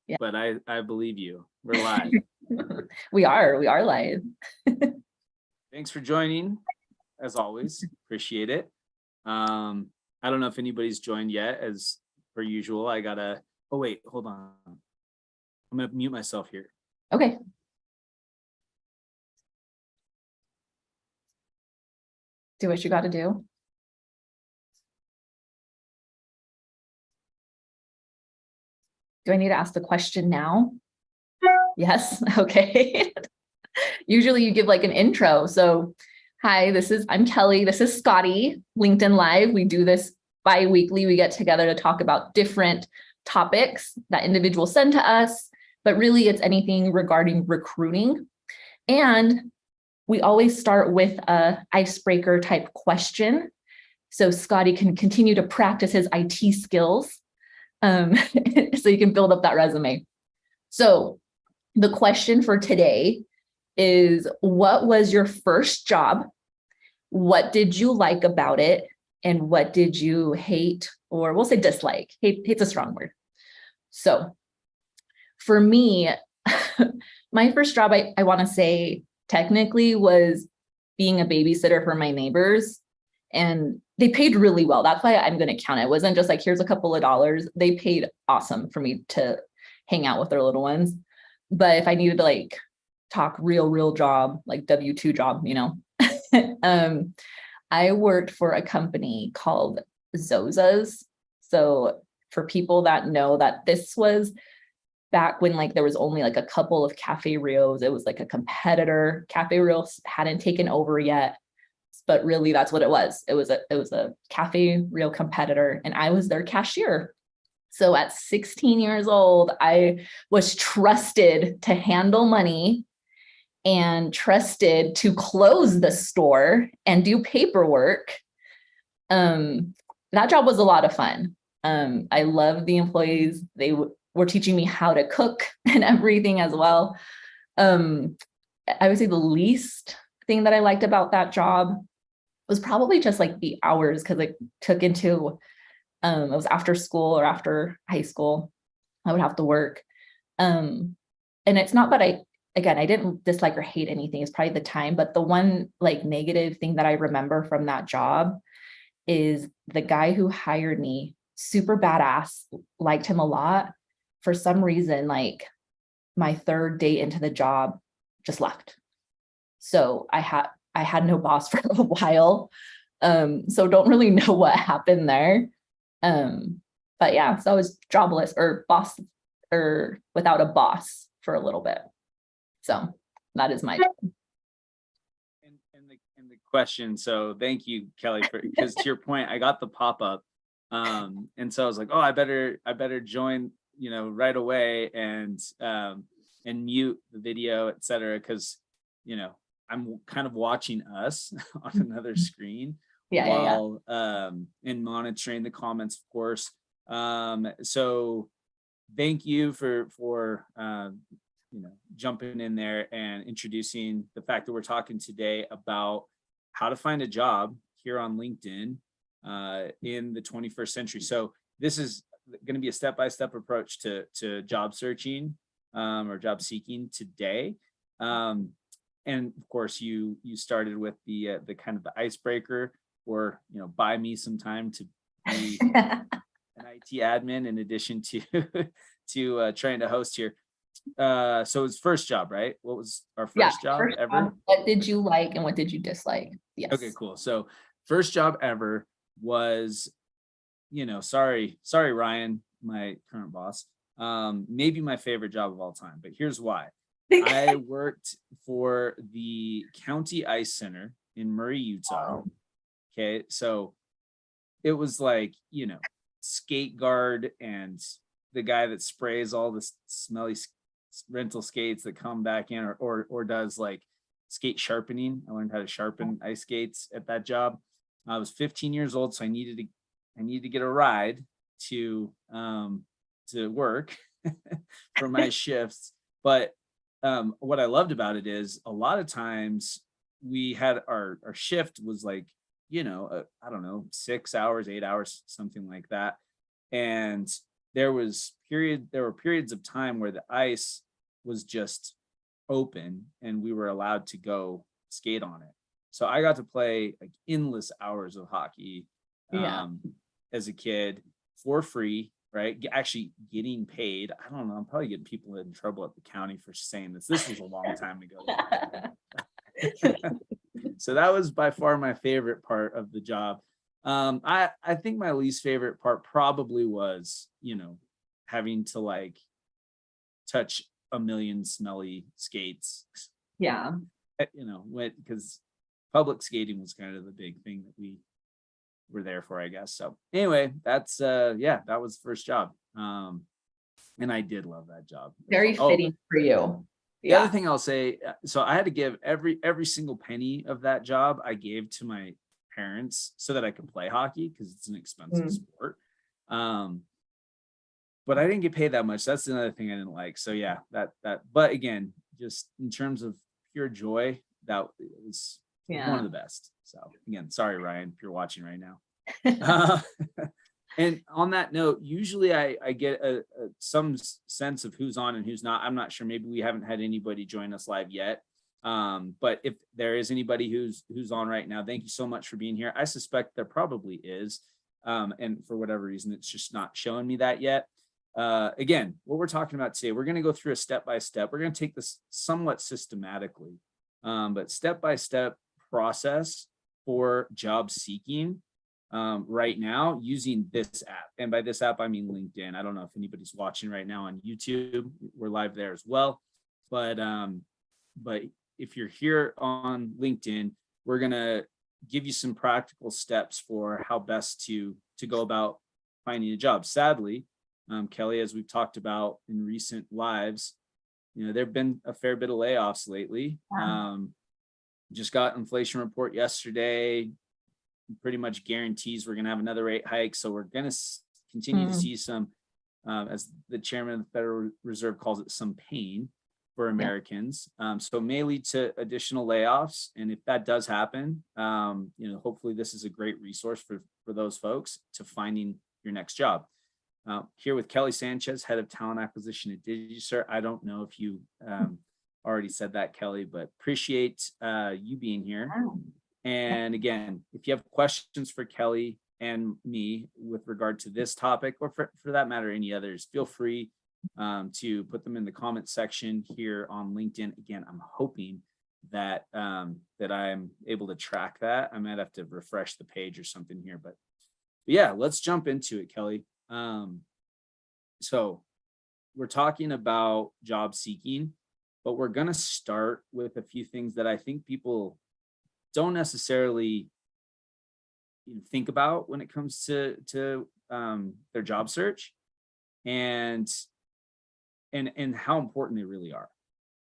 Yeah. but I believe you. We're live. We are live. Thanks for joining, as always. Appreciate it. I don't know if anybody's joined yet. As per usual, I gotta. Oh wait, hold on. I'm gonna mute myself here. Okay. Do what you got to do. Do I need to ask the question now? Yes. Okay. Usually you give like an intro. So, hi, I'm Kelly. This is Scotty, LinkedIn Live. We do this bi-weekly. We get together to talk about different topics that individuals send to us, but really it's anything regarding recruiting. And we always start with a icebreaker type question. So Scotty can continue to practice his IT skills. So you can build up that resume. So the question for today is, what was your first job? What did you like about it? And what did you hate, or we'll say dislike? Hate's a strong word. So for me, my first job, I want to say technically was being a babysitter for my neighbors, and they paid really well. That's why I'm going to count it. It wasn't just like, here's a couple of dollars. They paid awesome for me to hang out with their little ones. But if I needed to like talk real job, like W-2 job, I worked for a company called Zoza's. So for people that know, that this was back when like there was only like a couple of Cafe Rios. It was like a competitor. Cafe Rio hadn't taken over yet, but really that's what it was. It was a Cafe Rio competitor, and I was their cashier. So at 16 years old, I was trusted to handle money and trusted to close the store and do paperwork. That job was a lot of fun. I loved the employees. They were teaching me how to cook and everything as well. I would say the least thing that I liked about that job was probably just like the hours, because it took into, it was after school or after high school, I would have to work. And it's not that I didn't dislike or hate anything. It's probably the time, but the one like negative thing that I remember from that job is the guy who hired me, super badass, liked him a lot. For some reason, like my third day into the job, just left. So I had no boss for a while. So don't really know what happened there. But yeah, so I was jobless or boss or without a boss for a little bit. So that is my job. And the question. So thank you, Kelly, because to your point, I got the pop-up. And so I was like, oh, I better join, right away and mute the video, et cetera. Cause I'm kind of watching us on another screen while and monitoring the comments, of course. So thank you for jumping in there and introducing the fact that we're talking today about how to find a job here on LinkedIn in the 21st century. So this is going to be a step-by-step approach to job searching or job seeking today. And of course, you started with the kind of the icebreaker, or buy me some time to be an IT admin in addition to trying to host here. So it's first job, right? What was our first job ever? What did you like and what did you dislike? Yes. Okay, cool. So first job ever was, sorry, Ryan, my current boss, maybe my favorite job of all time, but here's why. I worked for the County Ice Center in Murray, Utah. Okay, so it was like, skate guard and the guy that sprays all the smelly rental skates that come back in, or does like skate sharpening. I learned how to sharpen ice skates at that job. I was 15 years old, so I needed to get a ride to work for my shifts. But what I loved about it is a lot of times we had our shift was like, I don't know, 6 hours, 8 hours, something like that. And there were periods of time where the ice was just open and we were allowed to go skate on it. So I got to play like endless hours of hockey Yeah. as a kid for free, right? Actually getting paid. I don't know. I'm probably getting people in trouble at the county for saying this. This was a long time ago. So that was by far my favorite part of the job. I think my least favorite part probably was, having to like touch a million smelly skates, Yeah. because public skating was kind of the big thing that we were there for, I guess. So anyway, that's that was the first job. And I did love that job. Very fitting for you. The other thing I'll say, so I had to give every single penny of that job I gave to my parents so that I could play hockey because it's an expensive sport. But I didn't get paid that much. That's another thing I didn't like. So yeah, but again, just in terms of pure joy, that was one of the best. So again, sorry, Ryan, if you're watching right now. And on that note, usually I get some sense of who's on and who's not. I'm not sure. Maybe we haven't had anybody join us live yet. But if there is anybody who's on right now, thank you so much for being here. I suspect there probably is. And for whatever reason, it's just not showing me that yet. Again, what we're talking about today, we're going to go through a step-by-step. We're going to take this somewhat systematically, but step-by-step process for job seeking right now using this app. And by this app, I mean LinkedIn. I don't know if anybody's watching right now on YouTube. We're live there as well. But if you're here on LinkedIn, we're going to give you some practical steps for how best to go about finding a job. Sadly, Kelly, as we've talked about in recent lives, there've been a fair bit of layoffs lately. Just got inflation report yesterday, pretty much guarantees we're going to have another rate hike. So we're going to continue to see some, as the chairman of the Federal Reserve calls it, some pain for Americans. So it may lead to additional layoffs. And if that does happen, hopefully this is a great resource for those folks to finding your next job. Here with Kelly Sanchez, head of talent acquisition at DigiCert. I don't know if you already said that, Kelly, but appreciate you being here. And again, if you have questions for Kelly and me with regard to this topic, or for that matter, any others, feel free to put them in the comment section here on LinkedIn. Again, I'm hoping that that I'm able to track that. I might have to refresh the page or something here, but yeah, let's jump into it, Kelly. So we're talking about job seeking, but we're going to start with a few things that I think people don't necessarily think about when it comes to their job search and how important they really are.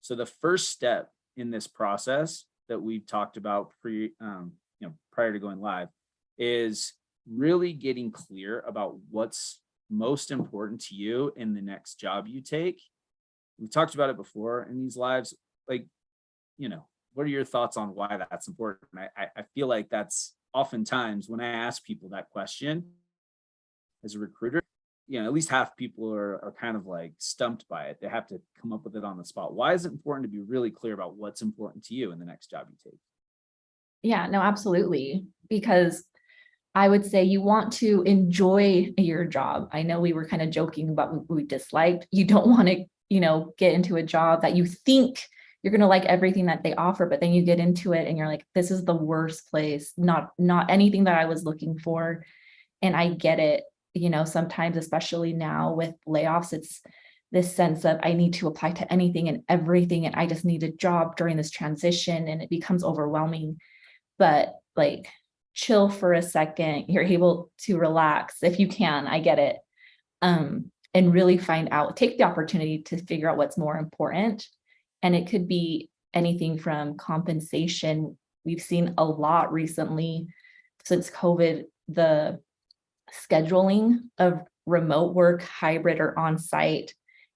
So the first step in this process that we've talked about prior to going live is really getting clear about what's most important to you in the next job you take. We've talked about it before in these lives, like, what are your thoughts on why that's important? I feel like that's oftentimes when I ask people that question as a recruiter, at least half people are kind of like stumped by it. They have to come up with it on the spot. Why is it important to be really clear about what's important to you in the next job you take? Yeah, no, absolutely. Because I would say you want to enjoy your job. I know we were kind of joking about what we disliked. You don't want to, get into a job that you think you're going to like everything that they offer, but then you get into it and you're like, this is the worst place, not anything that I was looking for. And I get it, sometimes, especially now with layoffs, it's this sense of I need to apply to anything and everything, and I just need a job during this transition, and it becomes overwhelming. But like, chill for a second, you're able to relax if you can, I get it. And really take the opportunity to figure out what's more important. And it could be anything from compensation. We've seen a lot recently since COVID, the scheduling of remote work, hybrid or on-site.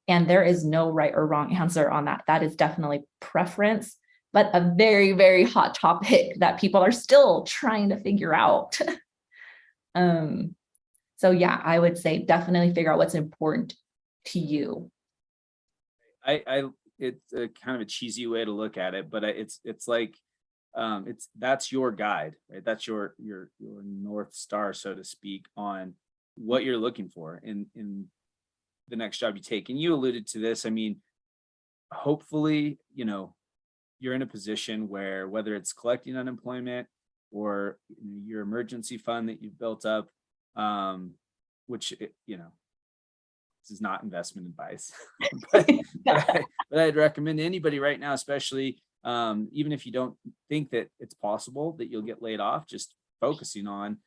And there is no right or wrong answer on that. That is definitely preference, but a very, very hot topic that people are still trying to figure out. So yeah, I would say definitely figure out what's important to you. It's a kind of a cheesy way to look at it, but it's like that's your guide, right? That's your North Star, so to speak, on what you're looking for in the next job you take. And you alluded to this. I mean, hopefully, you're in a position where whether it's collecting unemployment or your emergency fund that you've built up, which this is not investment advice, but but I'd recommend to anybody right now, especially even if you don't think that it's possible that you'll get laid off, just focusing on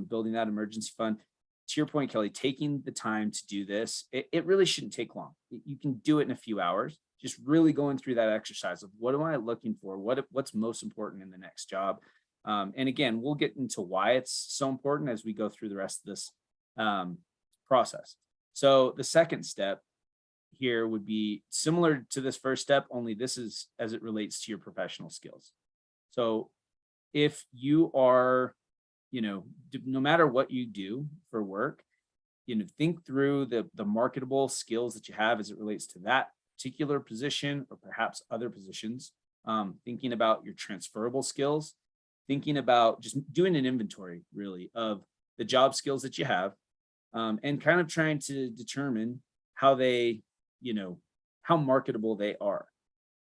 building that emergency fund. To your point, Kelly, taking the time to do this, it really shouldn't take long. You can do it in a few hours. Just really going through that exercise of what am I looking for? What's most important in the next job? And again, we'll get into why it's so important as we go through the rest of this process. So the second step here would be similar to this first step, only this is as it relates to your professional skills. So if you are, no matter what you do for work, think through the marketable skills that you have as it relates to that particular position or perhaps other positions. Thinking about your transferable skills, thinking about just doing an inventory really of the job skills that you have, and kind of trying to determine how they, how marketable they are.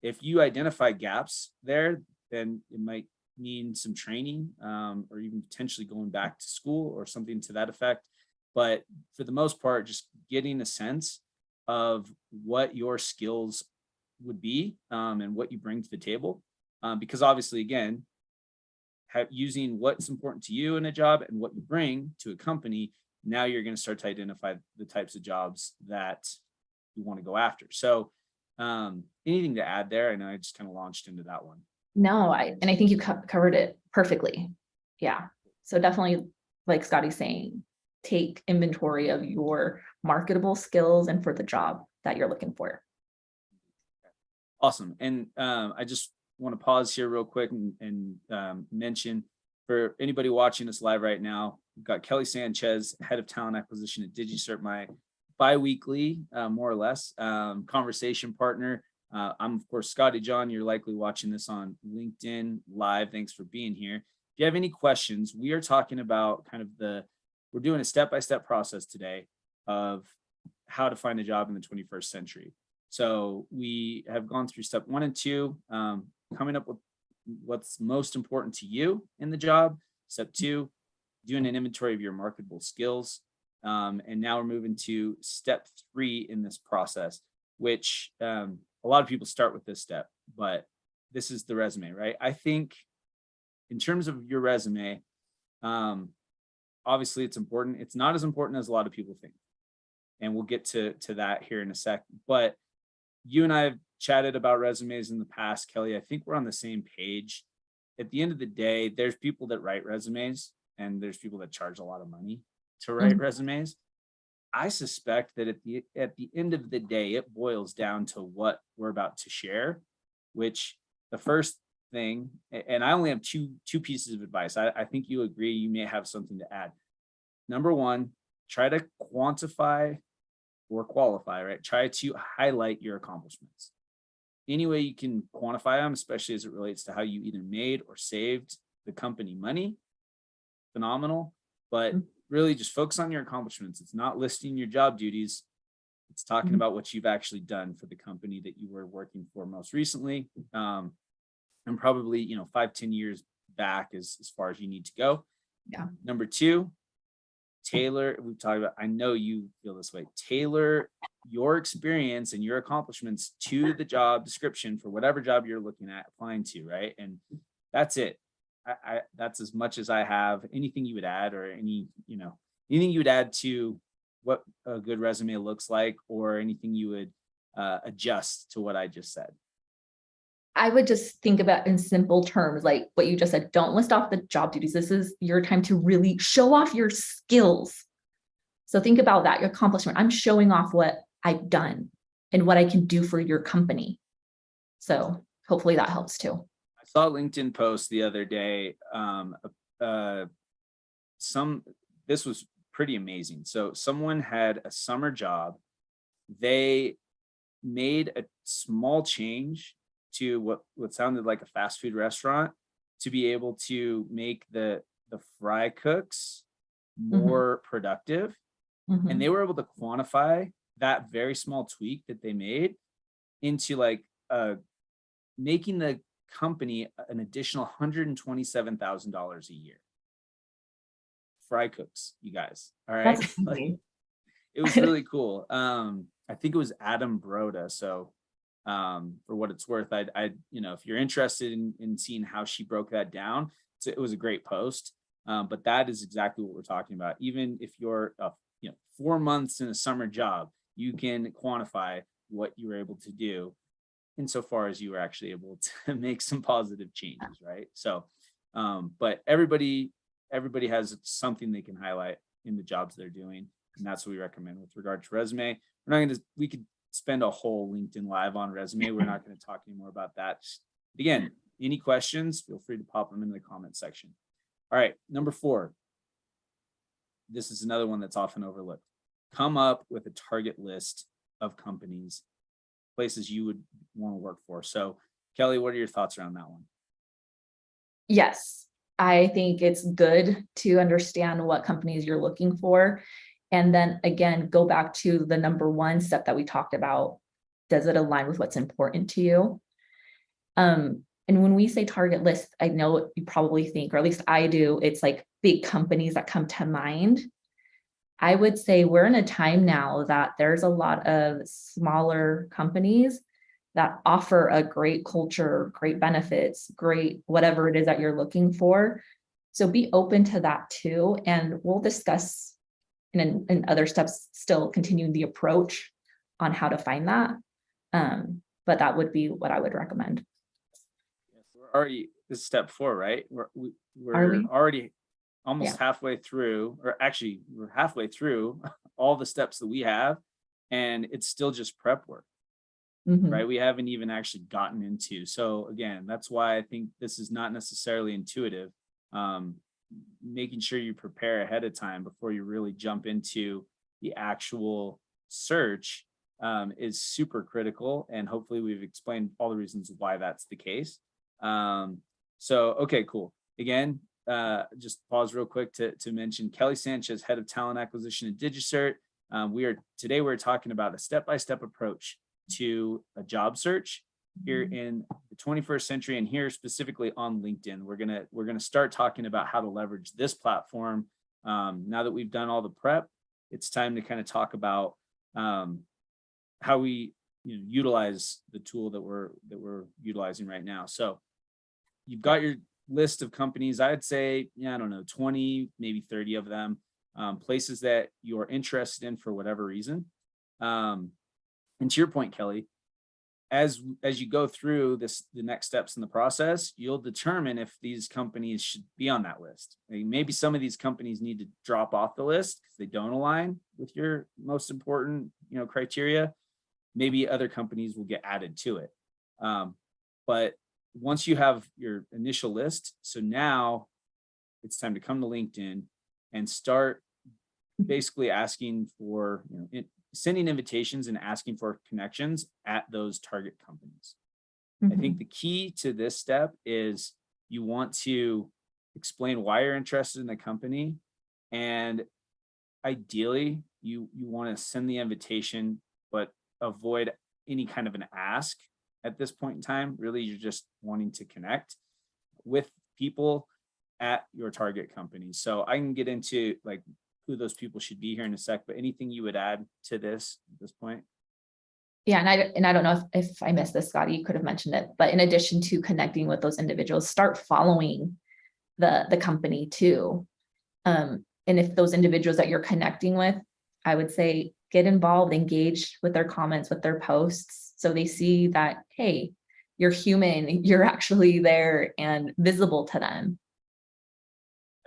If you identify gaps there, then it might mean some training, or even potentially going back to school or something to that effect. But for the most part, just getting a sense of what your skills would be, and what you bring to the table. Because obviously, again, using what's important to you in a job and what you bring to a company, now you're going to start to identify the types of jobs that you want to go after. So anything to add there? I know I just kind of launched into that one. No, I think you covered it perfectly. Yeah. So definitely, like Scotty's saying, take inventory of your marketable skills and for the job that you're looking for. Awesome. And I just want to pause here real quick and mention for anybody watching us live right now, we've got Kelly Sanchez, head of talent acquisition at DigiCert, my bi-weekly, more or less, conversation partner. I'm, of course, Scotty John. You're likely watching this on LinkedIn live. Thanks for being here. If you have any questions, we are talking about we're doing a step-by-step process today of how to find a job in the 21st century. So we have gone through step 1 and 2, coming up with what's most important to you in the job. Step 2, doing an inventory of your marketable skills. And now we're moving to step 3 in this process, which a lot of people start with this step, but this is the resume, right? I think in terms of your resume, obviously it's important. It's not as important as a lot of people think. And we'll get to that here in a sec. But you and I have chatted about resumes in the past, Kelly. I think we're on the same page. At the end of the day, there's people that write resumes and there's people that charge a lot of money to write resumes. I suspect that at the end of the day, it boils down to what we're about to share, which the first thing, and I only have two pieces of advice. I think you agree, you may have something to add. Number 1, try to quantify or qualify, right? Try to highlight your accomplishments. Any way you can quantify them, especially as it relates to how you either made or saved the company money, phenomenal. But really just focus on your accomplishments. It's not listing your job duties. It's talking about what you've actually done for the company that you were working for most recently. And probably, 5-10 years back as far as you need to go. Yeah. Number 2, tailor, we've talked about, I know you feel this way, tailor your experience and your accomplishments to the job description for whatever job you're looking at applying to, right? And that's it. That's as much as I have. Anything you would add, or anything you would add to what a good resume looks like, or anything you would adjust to what I just said? I would just think about in simple terms, like what you just said. Don't list off the job duties. This is your time to really show off your skills. So think about that, your accomplishment. I'm showing off what I've done and what I can do for your company. So hopefully that helps too. I saw a LinkedIn post the other day. This was pretty amazing. So someone had a summer job. They made a small change to what sounded like a fast food restaurant to be able to make the fry cooks Mhm, more productive. And they mhm. were able to quantify that very small tweak that they made into like making the company an additional $127,000 a year. Fry cooks, you guys. All That's right. Like amazing. it was really cool. I think it was Adam Broda. So for what it's worth, if you're interested in seeing how she broke that down, it was a great post. But that is exactly what we're talking about. Even if you're 4 months in a summer job, you can quantify what you were able to do insofar as you were actually able to make some positive changes, right? So, but everybody has something they can highlight in the jobs they're doing, and that's what we recommend with regard to resume. We could spend a whole LinkedIn live on resume. We're not going to talk anymore about that. Again, any questions, feel free to pop them in the comment section. All right, number 4. This is another one that's often overlooked. Come up with a target list of companies, places you would want to work for. So, Kelly, what are your thoughts around that one? Yes, I think it's good to understand what companies you're looking for. And then again, go back to the number one step that we talked about. Does it align with what's important to you? And when we say target list, I know you probably think, or at least I do, it's like big companies that come to mind. I would say we're in a time now that there's a lot of smaller companies that offer a great culture, great benefits, great whatever it is that you're looking for. So be open to that too. And we'll discuss in other steps, still continuing the approach on how to find that. But that would be what I would recommend. Yes, we're already this is step 4, right? Are We're we? already Yeah. almost halfway through, or actually we're halfway through all the steps that we have, and it's still just prep work, right? Mhm. We haven't even actually gotten into. So again, that's why I think this is not necessarily intuitive. Um, Making sure you prepare ahead of time before you really jump into the actual search is super critical. And hopefully we've explained all the reasons why that's the case. Um, okay, cool. Again, just pause real quick to mention Kelly Sanchez, head of talent acquisition at DigiCert. We're talking about a step-by-step approach to a job search here in the 21st century, and here specifically on LinkedIn. We're gonna start talking about how to leverage this platform. Now that we've done all the prep, it's time to kind of talk about how we utilize the tool that we're utilizing right now. So you've Yeah. got your list of companies. I'd say, I don't know, 20, maybe 30 of them, places that you're interested in for whatever reason. And to your point, Kelly, as you go through the next steps in the process, you'll determine if these companies should be on that list. Maybe some of these companies need to drop off the list because they don't align with your most important criteria. Maybe other companies will get added to it. But once you have your initial list, so now it's time to come to LinkedIn and start basically asking for sending invitations and asking for connections at those target companies. I think Mhm. the key to this step is you want to explain why you're interested in the company, and ideally you want to send the invitation, but avoid any kind of an ask at this point in time. Really, you're just wanting to connect with people at your target company. So I can get into like who those people should be here in a sec, but anything you would add to this at this point? Yeah, and I don't know if I missed this, Scotty, you could have mentioned it, but in addition to connecting with those individuals, start following the company too. And if those individuals that you're connecting with, I would say get involved, engage with their comments, with their posts, so they see that, hey, you're human, you're actually there and visible to them.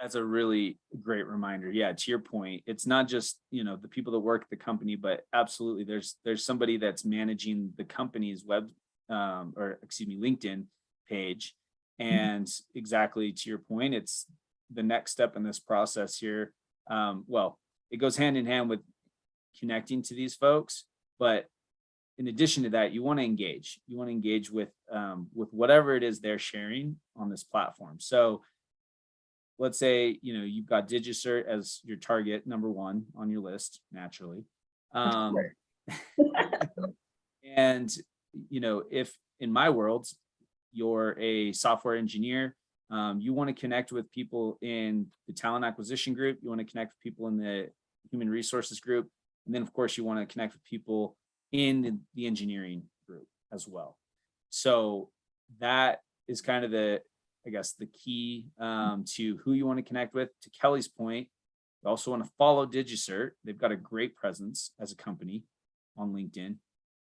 That's a really great reminder. Yeah, to your point, it's not just, the people that work at the company, but absolutely there's somebody that's managing the company's LinkedIn page. Mhm. And exactly to your point, it's the next step in this process here. Well, it goes hand in hand with connecting to these folks. But in addition to that, you want to engage. You want to engage with whatever it is they're sharing on this platform. So let's say, you've got DigiCert as your target number one on your list, naturally. And, if in my world, you're a software engineer, you want to connect with people in the talent acquisition group, you want to connect with people in the human resources group, and then of course you want to connect with people in the engineering group as well. So that is kind of the key to who you want to connect with. To Kelly's point, you also want to follow DigiCert. They've got a great presence as a company on LinkedIn.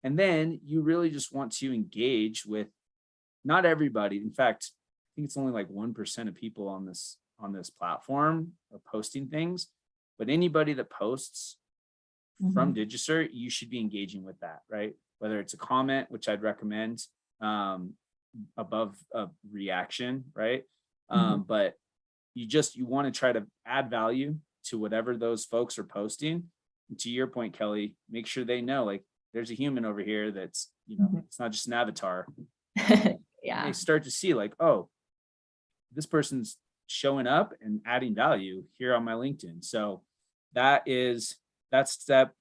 And then you really just want to engage with not everybody. In fact, I think it's only like 1% of people on this platform are posting things, but anybody that posts from DigiCert, you should be engaging with that, right? Whether it's a comment, which I'd recommend above a reaction, right? But you want to try to add value to whatever those folks are posting. And to your point, Kelly, make sure they know, like, there's a human over here that's, it's not just an avatar. Yeah. They start to see like, oh, this person's showing up and adding value here on my LinkedIn. So that's step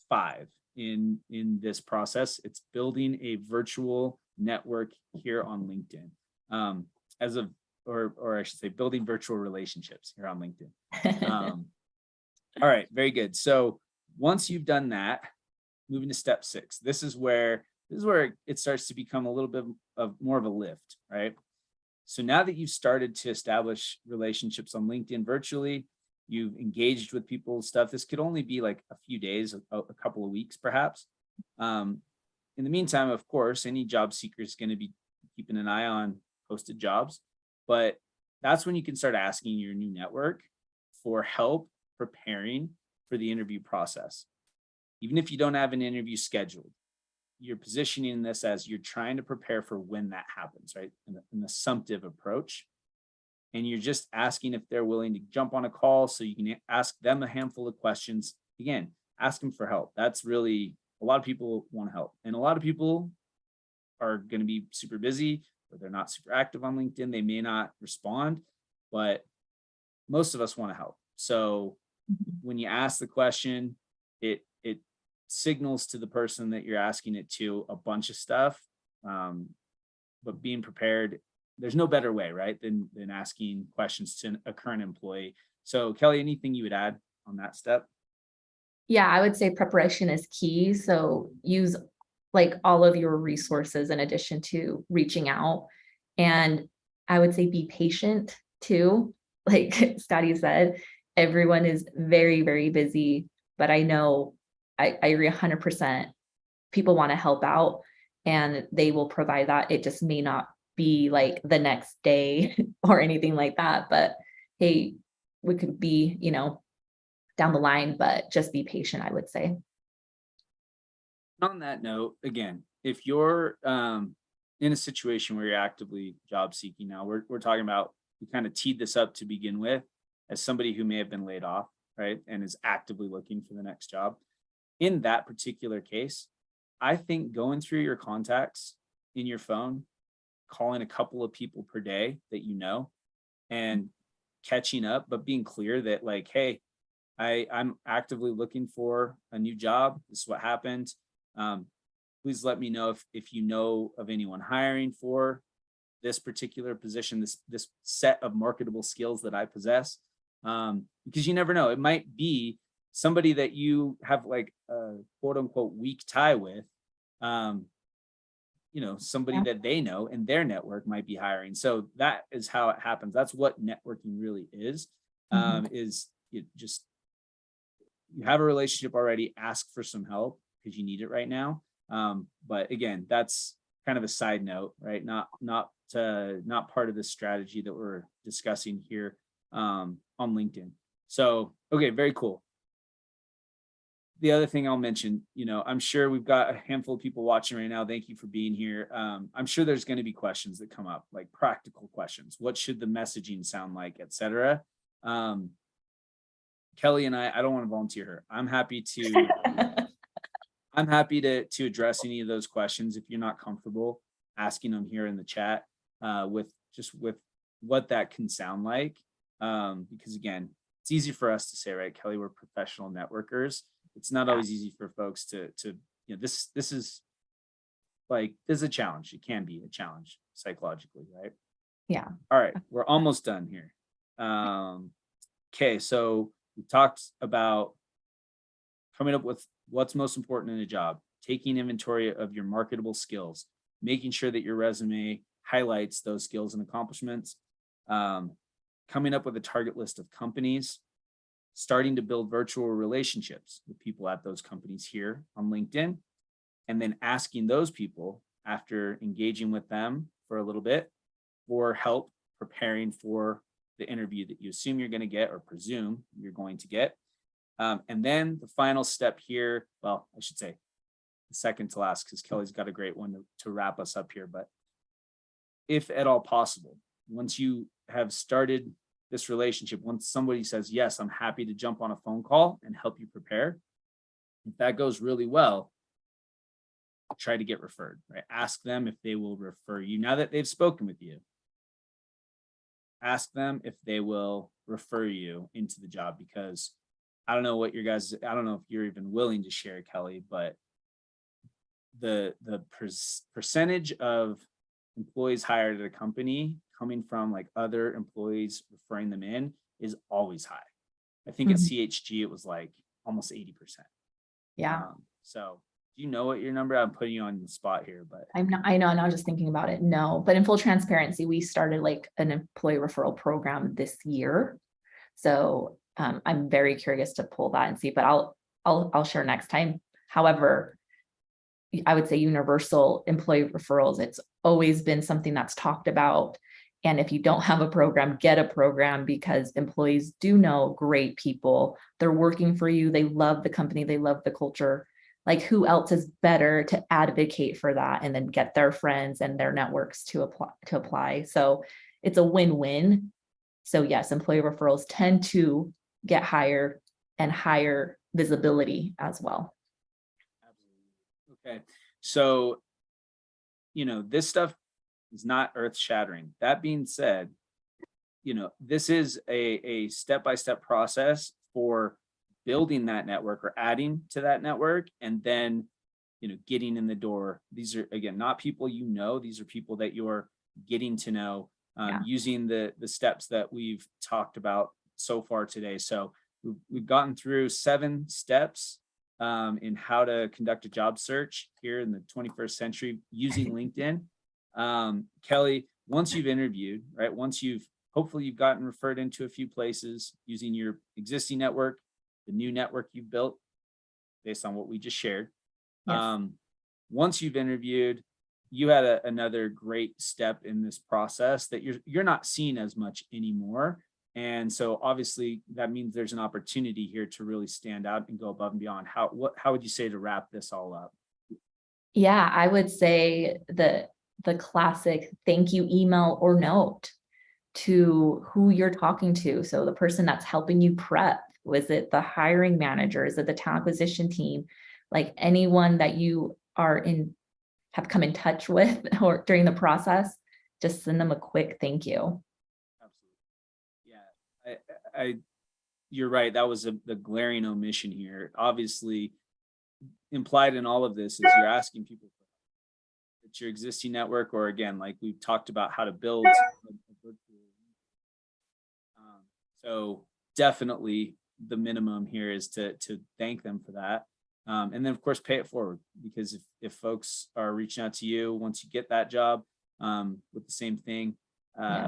5 in this process. It's building a virtual network here on LinkedIn. Or I should say, building virtual relationships here on LinkedIn. All right, very good. So once you've done that, moving to step 6, this is where it starts to become a little bit of more of a lift, right? So now that you've started to establish relationships on LinkedIn virtually, you've engaged with people, stuff. This could only be like a few days, a couple of weeks, perhaps. In the meantime, of course, any job seeker is going to be keeping an eye on posted jobs, but that's when you can start asking your new network for help preparing for the interview process. Even if you don't have an interview scheduled, you're positioning this as you're trying to prepare for when that happens, right? An assumptive approach. And you're just asking if they're willing to jump on a call so you can ask them a handful of questions. Again, ask them for help. That's really, a lot of people want help. And a lot of people are going to be super busy, or they're not super active on LinkedIn. They may not respond, but most of us want to help. So when you ask the question, it signals to the person that you're asking it to a bunch of stuff. But being prepared, there's no better way, right, than asking questions to a current employee. So Kelly, anything you would add on that step? Yeah, I would say preparation is key. So use like all of your resources in addition to reaching out. And I would say be patient too. Like Scotty said, everyone is very, very busy, but I know I agree 100%. People want to help out and they will provide that. It just may not be like the next day or anything like that, but hey, we could be, down the line, but just be patient, I would say. On that note, again, if you're in a situation where you're actively job seeking now, we're talking about, we kind of teed this up to begin with as somebody who may have been laid off, right, and is actively looking for the next job. In that particular case, I think going through your contacts in your phone, calling a couple of people per day that you know, and catching up, but being clear that like, hey, I'm actively looking for a new job. This is what happened. Please let me know if you know of anyone hiring for this particular position, this set of marketable skills that I possess. Because you never know, it might be somebody that you have like a quote unquote weak tie with, somebody that they know in their network might be hiring. So that is how it happens. That's what networking really is it just, you have a relationship already, ask for some help because you need it right now. But again, that's kind of a side note, right? Not part of the strategy that we're discussing here on LinkedIn. So, okay, very cool. The other thing I'll mention, I'm sure we've got a handful of people watching right now. Thank you for being here. I'm sure there's going to be questions that come up, like practical questions. What should the messaging sound like, et cetera? Kelly and I don't want to volunteer her. I'm happy to address any of those questions if you're not comfortable asking them here in the chat, with what that can sound like. Because again, it's easy for us to say, right, Kelly, we're professional networkers. It's not always easy for folks to this is a challenge. It can be a challenge psychologically, right? Yeah. All right, we're almost done here. Okay, so we talked about coming up with what's most important in a job, taking inventory of your marketable skills, making sure that your resume highlights those skills and accomplishments, coming up with a target list of companies, starting to build virtual relationships with people at those companies here on LinkedIn, and then asking those people, after engaging with them for a little bit, for help preparing for the interview that you assume you're going to get or presume you're going to get. And then the final step here, well, I should say the second to last, because Kelly's got a great one to wrap us up here. But if at all possible, once you have started this relationship, once somebody says, yes, I'm happy to jump on a phone call and help you prepare, if that goes really well, try to get referred, right? Ask them if they will refer you. Now that they've spoken with you, ask them if they will refer you into the job, because I don't know if you're even willing to share, Kelly, but the percentage of employees hired at a company coming from like other employees referring them in is always high. I think at CHG, it was like almost 80%. Yeah. So do you know what your number? I'm putting you on the spot here, but I know, and I was just thinking about it. No, but in full transparency, we started like an employee referral program this year. So I'm very curious to pull that and see, but I'll share next time. However, I would say universal employee referrals, it's always been something that's talked about. And if you don't have a program, get a program, because employees do know great people. They're working for you. They love the company. They love the culture. Like, who else is better to advocate for that and then get their friends and their networks to apply. So it's a win-win. So yes, employee referrals tend to get higher and higher visibility as well. Absolutely. Okay. So, this stuff is not earth shattering. That being said, this is a step-by-step process for building that network or adding to that network, and then, getting in the door. These are, again, not people these are people that you're getting to know, using the steps that we've talked about so far today. So we've gotten through 7 steps in how to conduct a job search here in the 21st century using LinkedIn. Kelly, once you've interviewed, right? Hopefully you've gotten referred into a few places using your existing network, the new network you've built based on what we just shared. Yes. Once you've interviewed, you had another great step in this process that you're not seen as much anymore. And so obviously that means there's an opportunity here to really stand out and go above and beyond. How would you say to wrap this all up? Yeah, I would say the classic thank you email or note to who you're talking to. So the person that's helping you prep, was it the hiring manager? Is it the talent acquisition team? Like anyone that you have come in touch with or during the process, just send them a quick thank you. Absolutely. Yeah. You're right. That was the glaring omission here. Obviously, implied in all of this is you're asking people for help. It's your existing network, or again, like we've talked about, how to build a virtual. So definitely the minimum here is to thank them for that. And then of course pay it forward, because if folks are reaching out to you once you get that job, with the same thing,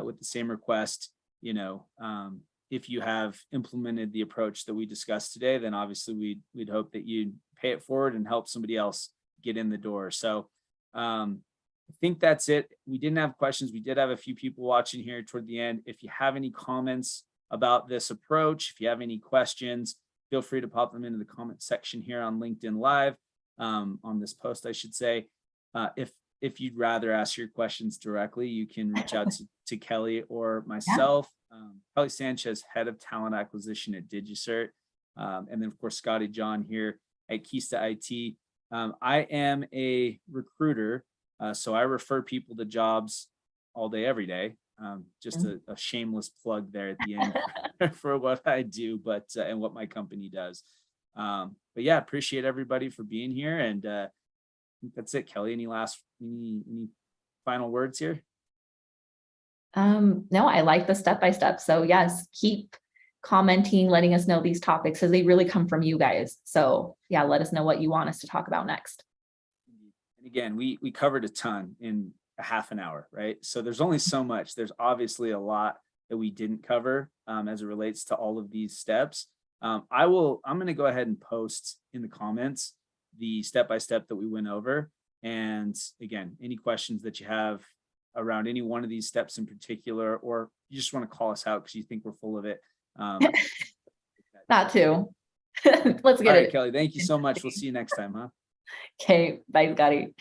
with the same request, if you have implemented the approach that we discussed today, then obviously we'd hope that you'd pay it forward and help somebody else get in the door. So I think that's it. We didn't have questions. We did have a few people watching here toward the end. If you have any comments about this approach, if you have any questions, feel free to pop them into the comment section here on LinkedIn Live, on this post, I should say. If you'd rather ask your questions directly, you can reach out to Kelly or myself. Kelly Sanchez, head of talent acquisition at DigiCert. And then of course, Scotty John here at KēSTA I.T. I am a recruiter, so I refer people to jobs all day, every day. Just a shameless plug there at the end for what I do, but and what my company does. But yeah, appreciate everybody for being here, and I think that's it. Kelly, any final words here? No, I like the step-by-step. So yes, keep commenting, letting us know these topics because they really come from you guys. So yeah, let us know what you want us to talk about next. And again, we covered a ton in a half an hour, right? So there's only so much. There's obviously a lot that we didn't cover as it relates to all of these steps. I'm going to go ahead and post in the comments the step-by-step that we went over. And again, any questions that you have around any one of these steps in particular, or you just want to call us out because you think we're full of it. That too. Let's get All right, it. Kelly, thank you so much. We'll see you next time, huh? Okay, bye, Scotty.